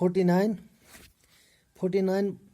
49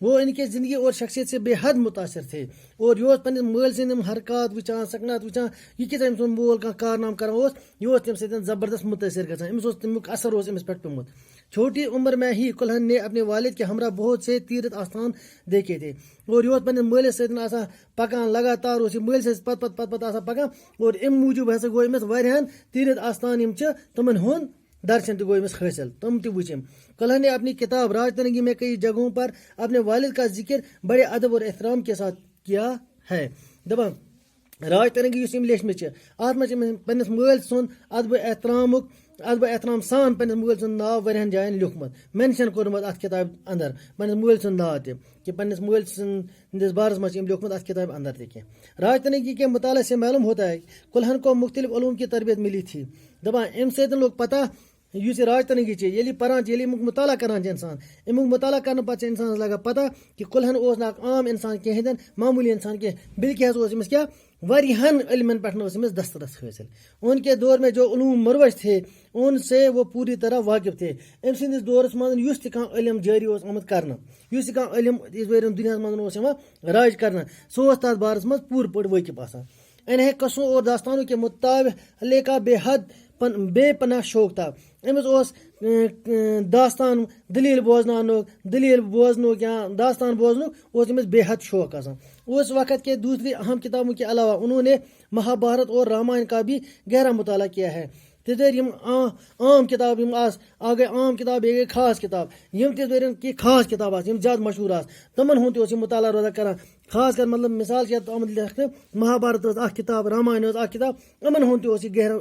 وہ ان کی زندگی اور شخصیت سے بے حد متاثر تھے اور یہ پنس مل سند حرکات وچان سکنات وچان یہ کت أمۍ سُنٛد مول کانٛہہ کارنام کران یہ تمہ سۭتۍ زبردست متاثر گژھان أمس تمیُک اثر أمس پٮ۪ٹھ پیوٚمُت چھوٹی عمر میں ہی کلہن نے اپنے والد کے ہمراہ بہت سے تیرتھ آستان دیکھے تھے اور یہ پنس مالس سۭتۍ پکان لگاتار یہ مل سۭتۍ پتہ پکان اور امہِ موٗجوٗب ہسا گوٚو أمِس واریاہن تیرتھ آستان یِم چھِ تمن ہُنٛد درشن تہ گوٚو أمِس حٲصِل تم تہ وٕچھ أمۍ کلہن نے اپنی کتاب راج ترنگی میں کئی جگہوں پر اپنے والد کا ذکر بڑے ادب اور احترام کے ساتھ کیا ہے دپان راج ترنگی یُس أمۍ لیچھمٕژ چھِ اتھ منٛز چھِ پننس مٲلۍ سُنٛد ادب احترام سان پننس مٲلۍ سُنٛد ناو واریاہن جاین لیوٗکھمُت مینشن کوٚرمُت اتھ کتابہِ اندر پننس مٲلۍ سُنٛد ناو تہِ کہ پننس مٲلۍ سٕنٛدِس بارس منٛز چھِ أمۍ لیوٗکھمُت اتھ کتابہِ اندر تہِ کینٛہہ راج ترنگی کے مطالعے سے معلوم ہوتا ہے کلہن کو مختلف علوم کی تربیت ملی تھی دپان امہِ سۭتۍ لوٚگ پتہ یُس یہ راج ترنگی چھِ ییٚلہِ یہِ پران چھِ ییٚلہِ امیُک مطالعہ کران چھِ انسان امیُک مطالعہ کرنہٕ پتہٕ چھِ انسانس لگان پتہ کہ کلہن اوس نہٕ اکھ عام انسان کینٛہہ معموٗلی انسان کینٛہہ بلکہ حظ اوس أمِس کیٛاہ واریاہن علمن پٮ۪ٹھ اوس أمِس دسترس حٲصِل ان کے دور میں جو علوم مروج تھے ان سے وہ پوری طرح واقف تھے أمۍ سٕنٛدِس دورس منٛز یُس تہِ کانٛہہ علم جٲری اوس آمُت کرنہٕ یُس تہِ کانٛہہ علم یژ دُنیاہس منٛز اوس یِوان راج کرنہٕ سُہ اوس تتھ بارس منٛز پوٗرٕ پٲٹھۍ وٲقف آسان انہیں قصوں اور داستانوں کے مطالعے کا بے حد بے پناہ شوق تھا أمِس اوس داستان دلیل بوزنُک یا داستان بوزنُک اوس أمِس بے حد شوق آسان اس وقت کے دوسری اہم کتابوں کے علاوہ انہوں نے مہابھارت اور رامائن کا بھی گہرا مطالعہ کیا ہے تِژ عام کتاب گٔے عام کتاب بیٚیہِ گٔے خاص کتاب یِم تِژ کینٛہہ خاص کتاب آسہٕ یِم زیادٕ مشہوٗر آسہٕ تِمن ہُنٛد تہِ اوس یہِ مطالعہ روزان کران خاص کر مطلب مثال چھِ یتھ آمُت لیکھنہٕ مہابھارت ٲس اکھ کتاب راماین ٲس اکھ کتاب یِمن ہُنٛد تہِ اوس یہِ گہرا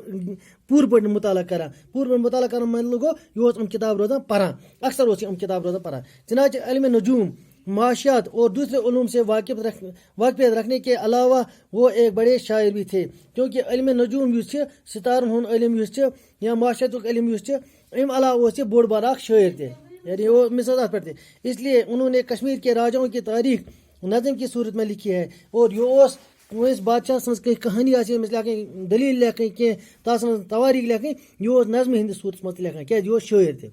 پوٗرٕ پٲٹھۍ مطالعہ کران پوٗرٕ پٲٹھۍ مطالعہ کران مطلب گوٚو یہِ اوس یِم کتاب روزان پران اکثر اوس یہِ یِم کتاب روزان پران چنانچہ علم نجوم معاشیات اور دوسرے علوم سے واقفیت رکھنے کے علاوہ وہ ایک بڑے شاعر بھی تھے کیونکہ علم نجوم یُس چھِ ستارن ہُنٛد علم یُس چھِ یا معاشیاتُک علم یُس چھِ امہِ علاوہ اوس یہِ بوٚڑ بار اکھ شٲعر تہِ یعنی وہ مثال اتھ پٮ۪ٹھ تہِ اس لیے انہوں نے کشمیر کے راجاؤں کی تاریخ نظم کی صورت میں لکھی ہے اور یہ اس بادشاہ سٕنٛز کینٛہہ کہانی آسہِ أمِس لیکھٕنۍ دلیٖل لیکھٕنۍ کینٛہہ تتھ منٛز تواریٖخ لیکھٕنۍ یہ اوس نظمہِ ہٕنٛدِس صوٗرتس منٛز تہِ لیکھان کیٛازِ یہِ اوس شٲعر تہِ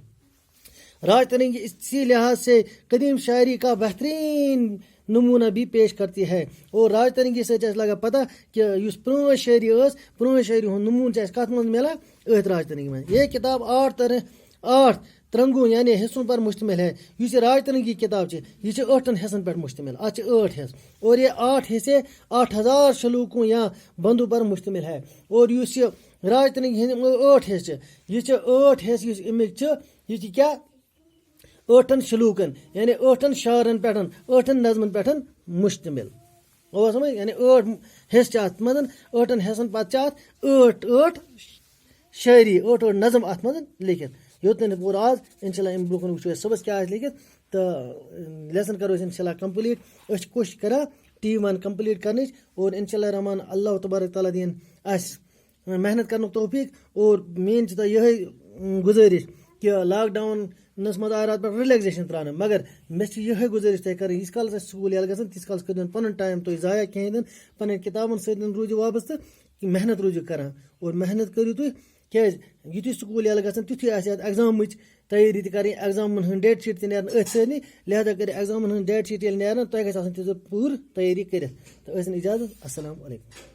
راج ترنگی اسی لحاظ سے قدیم شاعری کا بہترین نمونہ بھی پیش کرتی ہے اور راج ترنگی سے لگا پتہ کہ اس پرٲنۍ شاعری ہُنٛد نموٗنہٕ چھِ اَسہِ کتھ منٛز مِلان أتھۍ راج ترنگی منٛز یہ کتاب 8 ترنگوں یعنی حصوں پر مشتمل ہے یہ راج ترنگی کتاب چھِ یہ چھِ 8 حصن پٮ۪ٹھ مشتمل اتھ چھِ 8 حصہٕ اور یہ 8 حصے 8000 شلوکوں یا بندوں پر مشتمل ہے اور یُس یہِ راج ترنگی ہٕنٛدۍ 8 حصہٕ چھِ یہ چھِ 8 حصہٕ یُس امیُک چھِ یہ چھِ کیٛاہ 8 شلوکن یعنی 8 شعرن پٮ۪ٹھ 8 نظمن پٮ۪ٹھ مشتمل او سمجھ یعنی 8 حصہٕ چھِ اتھ منٛز 8 حصن پتہٕ چھِ اتھ 8 شاعری 8 نظم اتھ منٛز لیکھِتھ یوٚتن پوٗرٕ آز انشاء اللہ امہِ برونٛہہ کُن وٕچھو أسۍ صُبحس کیٛاہ آسہِ لیکھِتھ تہٕ لیسن کرو أسۍ انشاء اللہ کمپلیٖٹ أسۍ چھِ کوٗشِش کران ٹی 1 کمپلیٖٹ کرنٕچ اور انشاء اللہ رحمان اللہ تبارک تعالیٰ دِیِن اَسہِ محنت کرنُک توفیٖق اور میٲنۍ چھِ تۄہہِ یِہے گُزٲرِش کہ لاک ڈاوُنس منٛز آے راتہٕ پٮ۪ٹھ رِلیکزیشن تراونہٕ مگر مےٚ چھِ یِہے گُزٲرِش تۄہہِ کَرٕنۍ ییٖتِس کالس اَسہِ سکوٗل ییٚلہِ گژھن تیٖتِس کالس کٔرِو پنُن ٹایم تُہۍ ضایع کِہیٖنۍ پنٕنۍ کِتابن سۭتۍ روٗزِو وابستہٕ محنت روٗزِو کران اور محنت کٔرِو تُہۍ کیٛازِ یُتھُے سکوٗل ییٚلہِ گژھن تیُتھُے آسہِ اَتھ ایٚگزامٕچ تیٲری تہِ کَرٕنۍ ایٚگزامن ہٕنٛز ڈیٹ شیٖٹ تہِ نیرن أتھۍ سۭتی لہذا کٔرِو ایٚگزامن ہٕنٛز ڈیٹ شیٖٹ ییٚلہِ نیرن تۄہہِ گژھِ آسٕنۍ تہِ پوٗرٕ تیٲری کٔرِتھ تہٕ ٲسِن اِجازت السلام علیکُم